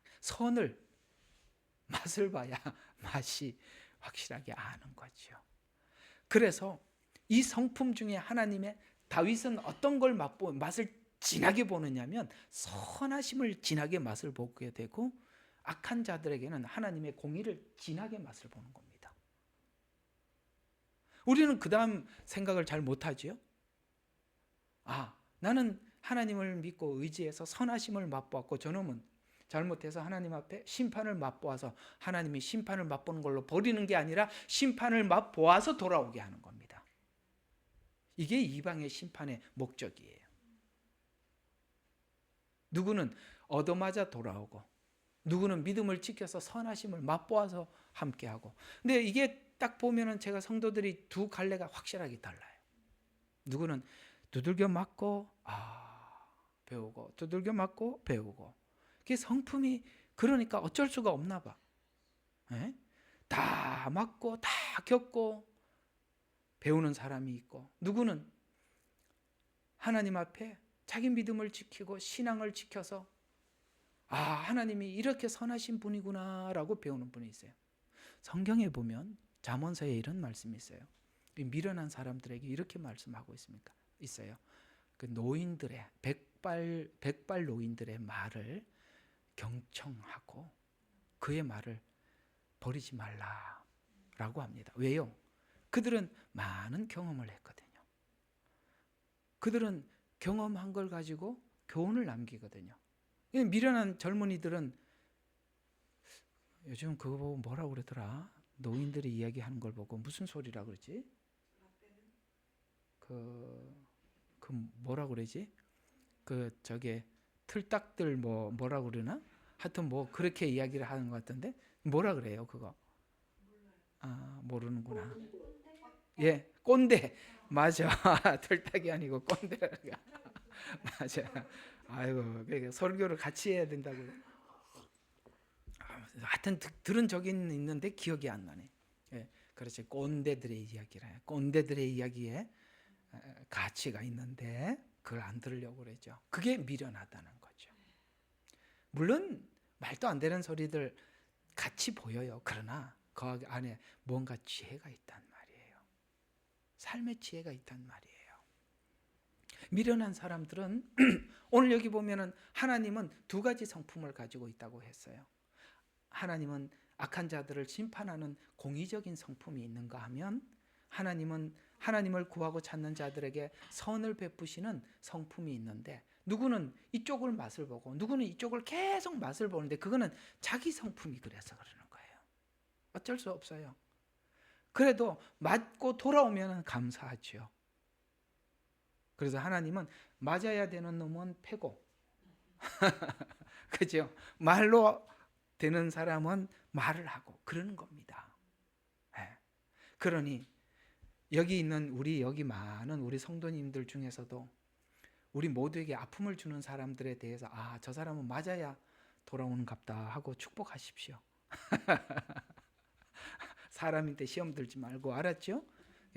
맛을 봐야 맛이 확실하게 아는 거죠. 그래서 이 성품 중에 하나님의 다윗은 어떤 걸 맛을 진하게 보느냐면 선하심을 진하게 맛을 보게 되고 악한 자들에게는 하나님의 공의를 진하게 맛을 보는 겁니다. 우리는 그 다음 생각을 잘 못하지요. 아, 나는 하나님을 믿고 의지해서 선하심을 맛보았고 저놈은 잘못해서 하나님 앞에 심판을 맛보아서 하나님이 심판을 맛보는 걸로 버리는 게 아니라 심판을 맛보아서 돌아오게 하는 겁니다. 이게 이방의 심판의 목적이에요. 누구는 얻어맞아 돌아오고 누구는 믿음을 지켜서 선하심을 맛보아서 함께하고. 근데 이게 딱 보면은 제가 성도들이 두 갈래가 확실하게 달라요. 누구는 두들겨 맞고 배우고 두들겨 맞고 배우고. 그게 성품이 그러니까 어쩔 수가 없나 봐. 에? 다 맞고 다 겪고 배우는 사람이 있고 누구는 하나님 앞에 자기 믿음을 지키고 신앙을 지켜서 하나님이 이렇게 선하신 분이구나 라고 배우는 분이 있어요. 성경에 보면 잠언서에 이런 말씀이 있어요. 미련한 사람들에게 이렇게 말씀하고 있어요. 그 노인들의 백발 노인들의 말을 경청하고 그의 말을 버리지 말라라고 합니다. 왜요? 그들은 많은 경험을 했거든요. 그들은 경험한 걸 가지고 교훈을 남기거든요. 미련한 젊은이들은 요즘 그거 보고 뭐라고 그러더라? 노인들이 이야기하는 걸 보고 무슨 소리라 그러지? 그 뭐라고 그러지? 저게 틀딱들 뭐라고 그러나? 하여튼 그렇게 이야기를 하는 것 같던데 뭐라 그래요 그거? 모르는구나. 예, 꼰대. 맞아. 틀딱이 아니고 꼰대라가. 맞아. 아이고, 설교를 같이 해야 된다고. 하여튼 들은 적은 있는데 기억이 안 나네. 예, 그렇지. 꼰대들의 이야기라. 꼰대들의 이야기에 가치가 있는데 그걸 안 들으려고 그러죠. 그게 미련하다는 거죠. 물론 말도 안 되는 소리들 같이 보여요. 그러나 그 안에 뭔가 지혜가 있단 말이에요. 삶의 지혜가 있단 말이에요. 미련한 사람들은 오늘 여기 보면은 하나님은 두 가지 성품을 가지고 있다고 했어요. 하나님은 악한 자들을 심판하는 공의적인 성품이 있는가 하면 하나님은 하나님을 구하고 찾는 자들에게 선을 베푸시는 성품이 있는데 누구는 이쪽을 맛을 보고 누구는 이쪽을 계속 맛을 보는데 그거는 자기 성품이 그래서 그러는 거예요. 어쩔 수 없어요. 그래도 맞고 돌아오면 감사하죠. 그래서 하나님은 맞아야 되는 놈은 패고 그죠? 말로 되는 사람은 말을 하고 그러는 겁니다. 네. 그러니 여기 있는 여기 많은 우리 성도님들 중에서도 우리 모두에게 아픔을 주는 사람들에 대해서 저 사람은 맞아야 돌아오는갑다 하고 축복하십시오. 사람인데 시험 들지 말고 알았죠?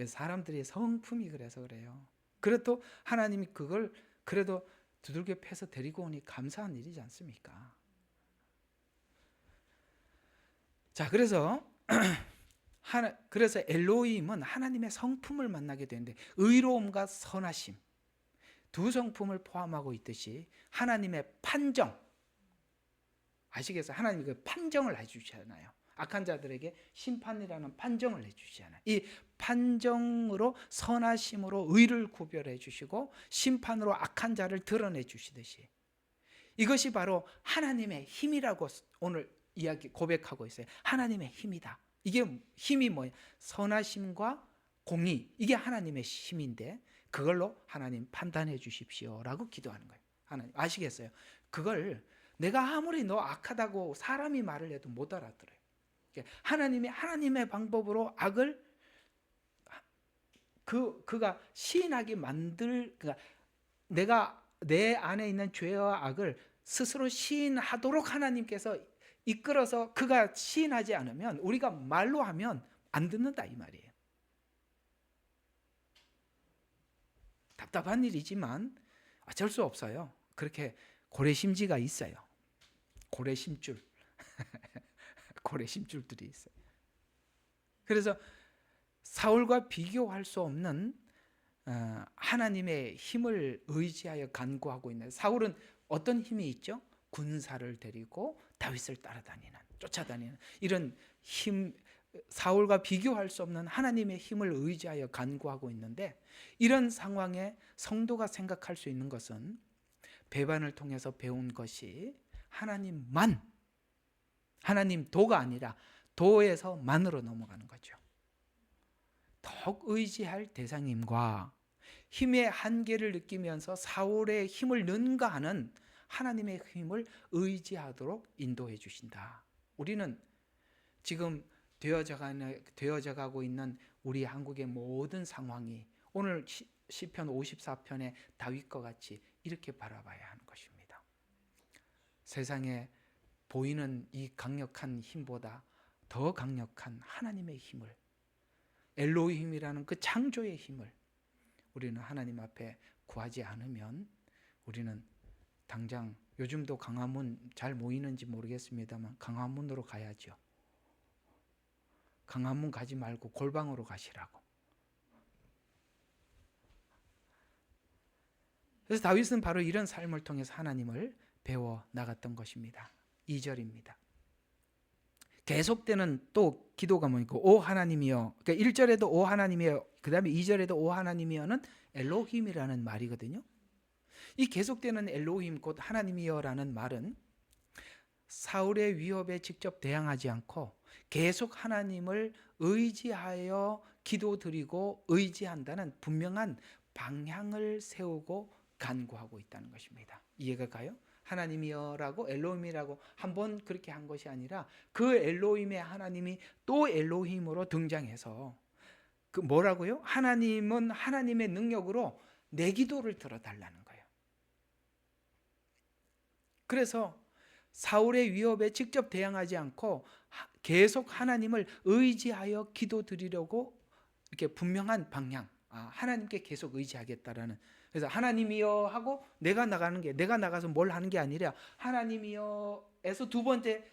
사람들의 성품이 그래서 그래요. 그래도 하나님이 그걸 그래도 두들겨 패서 데리고 오니 감사한 일이지 않습니까? 자, 그래서 엘로힘은 하나님의 성품을 만나게 되는데 의로움과 선하심 두 성품을 포함하고 있듯이 하나님의 판정 아시겠어요? 하나님이 그 판정을 해주시잖아요. 악한 자들에게 심판이라는 판정을 해주시잖아요. 이 판정으로 선하심으로 의를 구별해 주시고 심판으로 악한 자를 드러내 주시듯이 이것이 바로 하나님의 힘이라고 오늘 고백하고 있어요. 하나님의 힘이다. 이게 힘이 뭐예요? 선하심과 공의 이게 하나님의 힘인데 그걸로 하나님 판단해 주십시오라고 기도하는 거예요. 하나님 아시겠어요? 그걸 내가 아무리 너 악하다고 사람이 말을 해도 못 알아들어요. 하나님의 방법으로 악을 그가 시인하게 그러니까 내가 내 안에 있는 죄와 악을 스스로 시인하도록 하나님께서 이끌어서 그가 시인하지 않으면 우리가 말로 하면 안 듣는다 이 말이에요. 답답한 일이지만 어쩔 수 없어요. 그렇게 고래심지가 있어요. 고래심줄 고래심줄들이 있어요. 그래서 사울과 비교할 수 없는 하나님의 힘을 의지하여 간구하고 있는 사울은 어떤 힘이 있죠? 군사를 데리고 다윗을 따라다니는 쫓아다니는 이런 힘 사울과 비교할 수 없는 하나님의 힘을 의지하여 간구하고 있는데 이런 상황에 성도가 생각할 수 있는 것은 배반을 통해서 배운 것이 하나님 도가 아니라 도에서만으로 넘어가는 거죠. 더욱 의지할 대상임과 힘의 한계를 느끼면서 사울의 힘을 능가하는 하나님의 힘을 의지하도록 인도해 주신다. 우리는 지금 되어져 가고 있는 우리 한국의 모든 상황이 오늘 시편 54편의 다윗과 같이 이렇게 바라봐야 하는 것입니다. 세상에 보이는 이 강력한 힘보다 더 강력한 하나님의 힘을 엘로힘이라는 그 창조의 힘을 우리는 하나님 앞에 구하지 않으면 우리는 당장 요즘도 강화문 잘 모이는지 모르겠습니다만 강화문으로 가야죠. 강화문 가지 말고 골방으로 가시라고. 그래서 다윗은 바로 이런 삶을 통해서 하나님을 배워 나갔던 것입니다. 2절입니다. 계속되는 또 기도가 뭐니까 오 하나님이여. 그러니까 1절에도 오 하나님이여. 그다음에 2절에도 오 하나님이여는 엘로힘이라는 말이거든요. 이 계속되는 엘로힘 곧 하나님이여라는 말은 사울의 위협에 직접 대항하지 않고 계속 하나님을 의지하여 기도드리고 의지한다는 분명한 방향을 세우고 간구하고 있다는 것입니다. 이해가 가요? 하나님이여라고 엘로힘이라고 한번 그렇게 한 것이 아니라 그 엘로힘의 하나님이 또 엘로힘으로 등장해서 그 뭐라고요? 하나님은 하나님의 능력으로 내 기도를 들어달라는 거예요. 그래서 사울의 위협에 직접 대항하지 않고 계속 하나님을 의지하여 기도드리려고 이렇게 분명한 방향, 하나님께 계속 의지하겠다라는. 그래서 하나님이여 하고 내가 나가서 뭘 하는 게 아니라 하나님이여에서 두 번째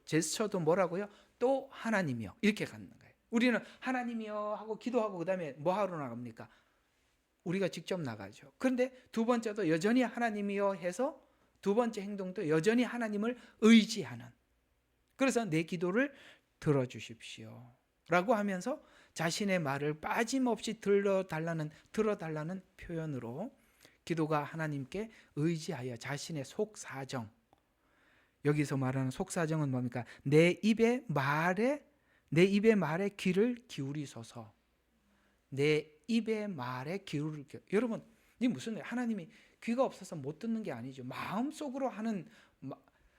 제스처도 뭐라고요? 또 하나님이여 이렇게 가는 거예요. 우리는 하나님이여 하고 기도하고 그다음에 뭐 하러 나갑니까? 우리가 직접 나가죠. 그런데 두 번째도 여전히 하나님이여 해서 두 번째 행동도 여전히 하나님을 의지하는. 그래서 내 기도를 들어주십시오 라고 하면서 자신의 말을 빠짐없이 들어달라는 표현으로 기도가 하나님께 의지하여 자신의 속사정, 여기서 말하는 속사정은 뭡니까? 내 입의 말에 귀를 기울이소서. 내 입의 말에 귀를 여러분, 이 무슨 하나님이 귀가 없어서 못 듣는 게 아니죠. 마음속으로 하는,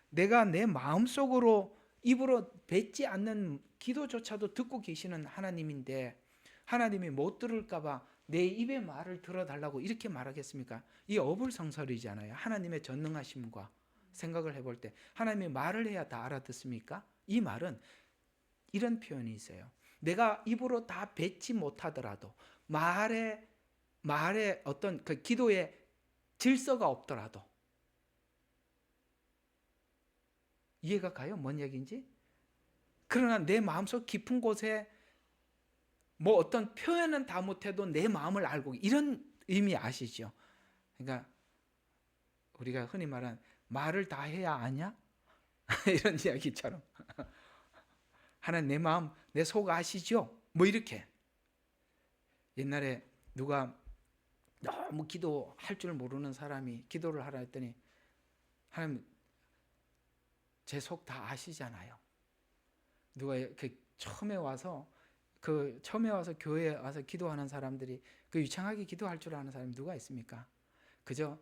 내가 내 마음속으로 입으로 뱉지 않는 기도조차도 듣고 계시는 하나님인데 하나님이 못 들을까 봐 내 입의 말을 들어달라고 이렇게 말하겠습니까? 이 어불성설이잖아요. 하나님의 전능하심과 생각을 해볼 때 하나님이 말을 해야 다 알아듣습니까? 이 말은 이런 표현이 있어요. 내가 입으로 다 뱉지 못하더라도 말에 어떤 그 기도에 질서가 없더라도 이해가 가요? 뭔 얘기인지? 그러나 내 마음속 깊은 곳에 뭐 어떤 표현은 다 못해도 내 마음을 알고, 이런 의미 아시죠? 그러니까 우리가 흔히 말하는 말을 다 해야 아냐? 이런 이야기처럼 하나님 내 마음 내 속 아시죠? 뭐 이렇게. 옛날에 누가 너무 기도할 줄 모르는 사람이 기도를 하라 했더니 하나님 제 속 다 아시잖아요. 누가 처음에 와서 교회에 와서 기도하는 사람들이 그 유창하게 기도할 줄 아는 사람이 누가 있습니까? 그저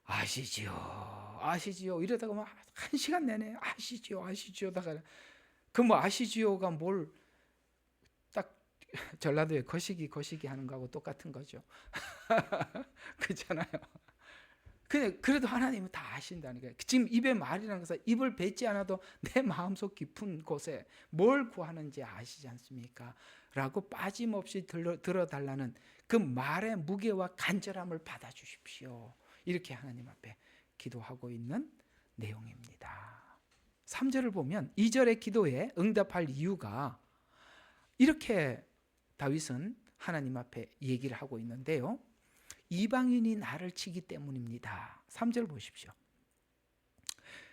아시지요 이러다가 막 1시간 내내 아시지요 다가 그 뭐 아시지요가 뭘, 딱 전라도에 거시기 하는 거하고 똑같은 거죠. 그렇잖아요. 그래도 하나님은 다 아신다니까요. 지금 입의 말이라는 것은 입을 뱉지 않아도 내 마음속 깊은 곳에 뭘 구하는지 아시지 않습니까? 라고 빠짐없이 들어달라는 그 말의 무게와 간절함을 받아주십시오. 이렇게 하나님 앞에 기도하고 있는 내용입니다. 3절을 보면 2절의 기도에 응답할 이유가 이렇게 다윗은 하나님 앞에 얘기를 하고 있는데요. 이방인이 나를 치기 때문입니다. 3절 보십시오.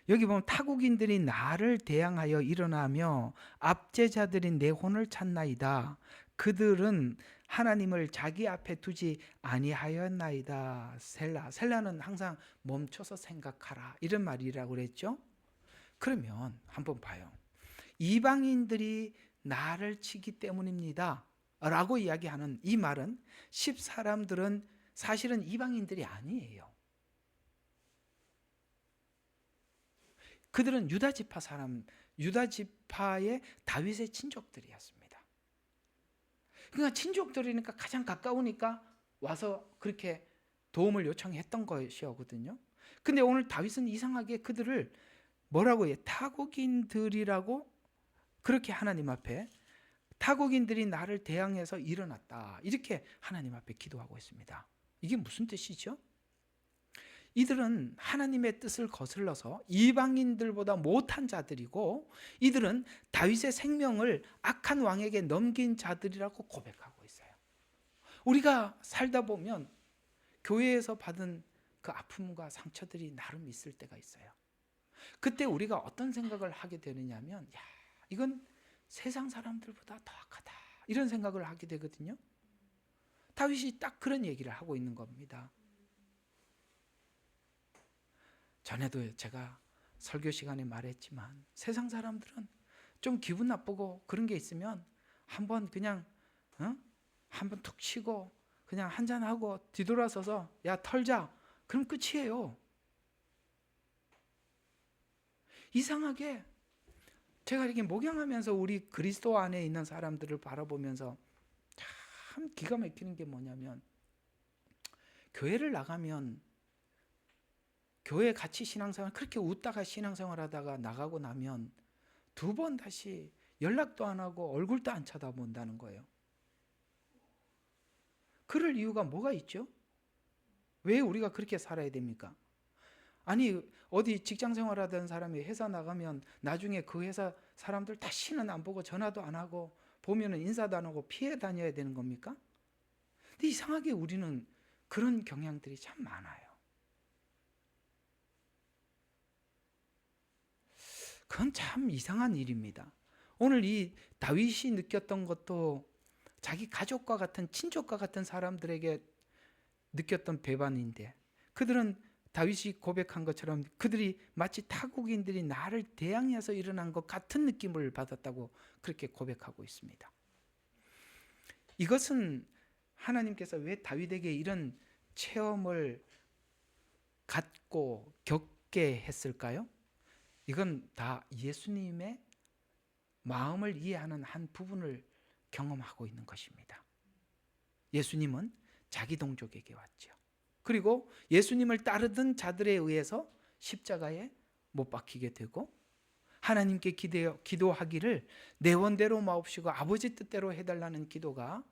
여기 보면 타국인들이 나를 대항하여 일어나며 압제자들이 내 혼을 찾나이다. 그들은 하나님을 자기 앞에 두지 아니하였나이다. 셀라는 항상 멈춰서 생각하라 이런 말이라고 그랬죠. 그러면 한번 봐요. 이방인들이 나를 치기 때문입니다 라고 이야기하는 이 말은 10사람들은 사실은 이방인들이 아니에요. 그들은 유다 지파의 다윗의 친족들이었습니다. 그러니까 친족들이니까 가장 가까우니까 와서 그렇게 도움을 요청했던 것이거든요. 근데 오늘 다윗은 이상하게 그들을 뭐라고 해요? 타국인들이라고 그렇게 하나님 앞에, 타국인들이 나를 대항해서 일어났다 이렇게 하나님 앞에 기도하고 있습니다. 이게 무슨 뜻이죠? 이들은 하나님의 뜻을 거슬러서 이방인들보다 못한 자들이고 이들은 다윗의 생명을 악한 왕에게 넘긴 자들이라고 고백하고 있어요. 우리가 살다 보면 교회에서 받은 그 아픔과 상처들이 나름 있을 때가 있어요. 그때 우리가 어떤 생각을 하게 되느냐면 이건 세상 사람들보다 더 악하다 이런 생각을 하게 되거든요. 다윗이 딱 그런 얘기를 하고 있는 겁니다. 전에도 제가 설교 시간에 말했지만 세상 사람들은 좀 기분 나쁘고 그런 게 있으면 한번 그냥 한번 툭 치고 그냥 한잔하고 뒤돌아서서 야 털자 그럼 끝이에요. 이상하게 제가 이렇게 목양하면서 우리 그리스도 안에 있는 사람들을 바라보면서 참 기가 막히는 게 뭐냐면 교회를 나가면 교회 같이 신앙생활 그렇게 웃다가 신앙생활 하다가 나가고 나면 2번 다시 연락도 안 하고 얼굴도 안 쳐다본다는 거예요. 그럴 이유가 뭐가 있죠? 왜 우리가 그렇게 살아야 됩니까? 아니 어디 직장생활 하던 사람이 회사 나가면 나중에 그 회사 사람들 다시는 안 보고 전화도 안 하고 보면은 인사도 안 하고 피해 다녀야 되는 겁니까? 근데 이상하게 우리는 그런 경향들이 참 많아요. 그건 참 이상한 일입니다. 오늘 이 다윗이 느꼈던 것도 자기 가족과 같은 친족과 같은 사람들에게 느꼈던 배반인데, 그들은 다윗이 고백한 것처럼 그들이 마치 타국인들이 나를 대항해서 일어난 것 같은 느낌을 받았다고 그렇게 고백하고 있습니다. 이것은 하나님께서 왜 다윗에게 이런 체험을 갖고 겪게 했을까요? 이건 다 예수님의 마음을 이해하는 한 부분을 경험하고 있는 것입니다. 예수님은 자기 동족에게 왔죠. 그리고 예수님을 따르던 자들에 의해서 십자가에 못 박히게 되고, 하나님께 기도하기를 내 원대로 마옵시고 아버지 뜻대로 해달라는 기도가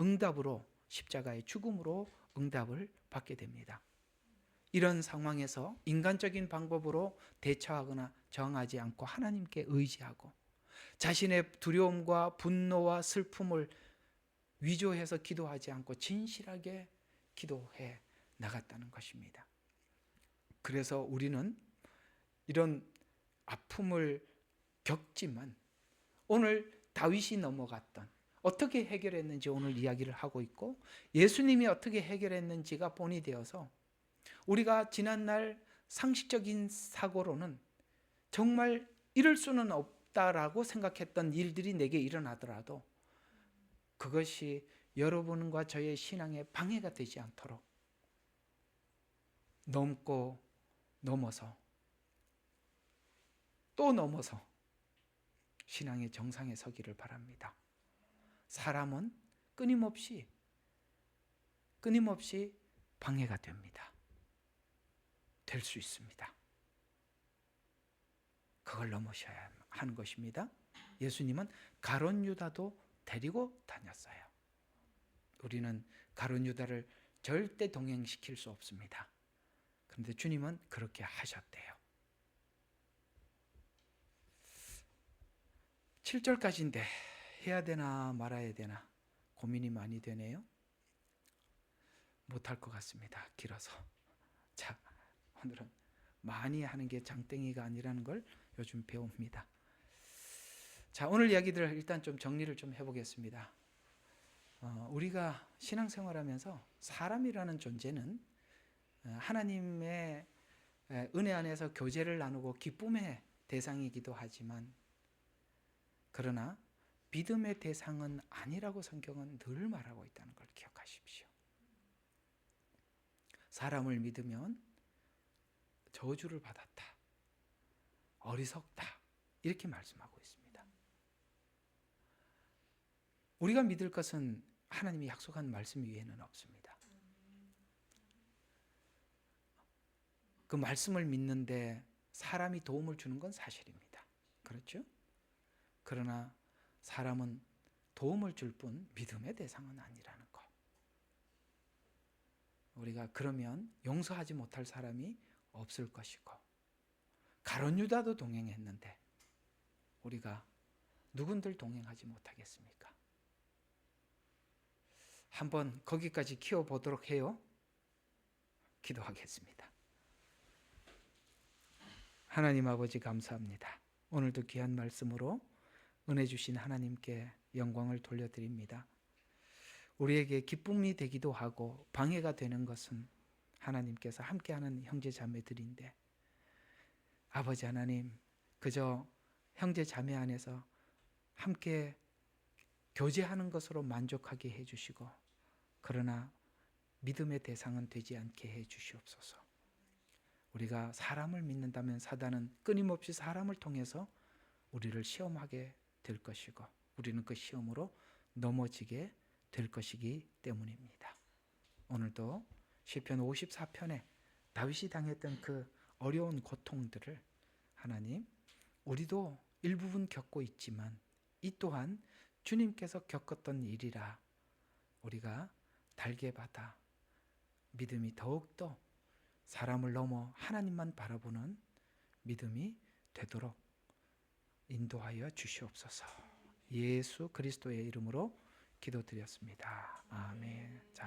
응답으로, 십자가의 죽음으로 응답을 받게 됩니다. 이런 상황에서 인간적인 방법으로 대처하거나 저항하지 않고 하나님께 의지하고 자신의 두려움과 분노와 슬픔을 위조해서 기도하지 않고 진실하게 기도해 나갔다는 것입니다. 그래서 우리는 이런 아픔을 겪지만 오늘 다윗이 넘어갔던, 어떻게 해결했는지 오늘 이야기를 하고 있고, 예수님이 어떻게 해결했는지가 본이 되어서 우리가 지난날 상식적인 사고로는 정말 이럴 수는 없다라고 생각했던 일들이 내게 일어나더라도 그것이 여러분과 저의 신앙에 방해가 되지 않도록 넘고 넘어서 또 넘어서 신앙의 정상에 서기를 바랍니다. 사람은 끊임없이 방해가 됩니다. 될 수 있습니다. 그걸 넘으셔야 하는 것입니다. 예수님은 가룟 유다도 데리고 다녔어요. 우리는 가룟 유다를 절대 동행시킬 수 없습니다. 그런데 주님은 그렇게 하셨대요. 7절까지인데 해야 되나 말아야 되나 고민이 많이 되네요. 못할 것 같습니다. 길어서. 자, 오늘은 많이 하는 게 장땡이가 아니라는 걸 요즘 배웁니다. 자, 오늘 이야기들을 일단 좀 정리를 좀 해보겠습니다. 우리가 신앙생활하면서 사람이라는 존재는 하나님의 은혜 안에서 교제를 나누고 기쁨의 대상이기도 하지만, 그러나 믿음의 대상은 아니라고 성경은 늘 말하고 있다는 걸 기억하십시오. 사람을 믿으면 저주를 받았다, 어리석다, 이렇게 말씀하고 있습니다. 우리가 믿을 것은 하나님이 약속한 말씀 위에는 없습니다. 그 말씀을 믿는데 사람이 도움을 주는 건 사실입니다. 그렇죠? 그러나 사람은 도움을 줄 뿐 믿음의 대상은 아니라는 것. 우리가 그러면 용서하지 못할 사람이 없을 것이고, 가룟 유다도 동행했는데 우리가 누군들 동행하지 못하겠습니까? 한번 거기까지 키워보도록 해요. 기도하겠습니다. 하나님 아버지 감사합니다. 오늘도 귀한 말씀으로 은혜 주신 하나님께 영광을 돌려드립니다. 우리에게 기쁨이 되기도 하고 방해가 되는 것은 하나님께서 함께하는 형제 자매들인데, 아버지 하나님, 그저 형제 자매 안에서 함께 교제하는 것으로 만족하게 해주시고, 그러나 믿음의 대상은 되지 않게 해주시옵소서. 우리가 사람을 믿는다면 사단은 끊임없이 사람을 통해서 우리를 시험하게 될 것이고, 우리는 그 시험으로 넘어지게 될 것이기 때문입니다. 오늘도 시편 54편에 다윗이 당했던 그 어려운 고통들을 하나님, 우리도 일부분 겪고 있지만 이 또한 주님께서 겪었던 일이라 우리가 달게 받아 믿음이 더욱더 사람을 넘어 하나님만 바라보는 믿음이 되도록 인도하여 주시옵소서. 예수 그리스도의 이름으로 기도드렸습니다. 아멘. 자.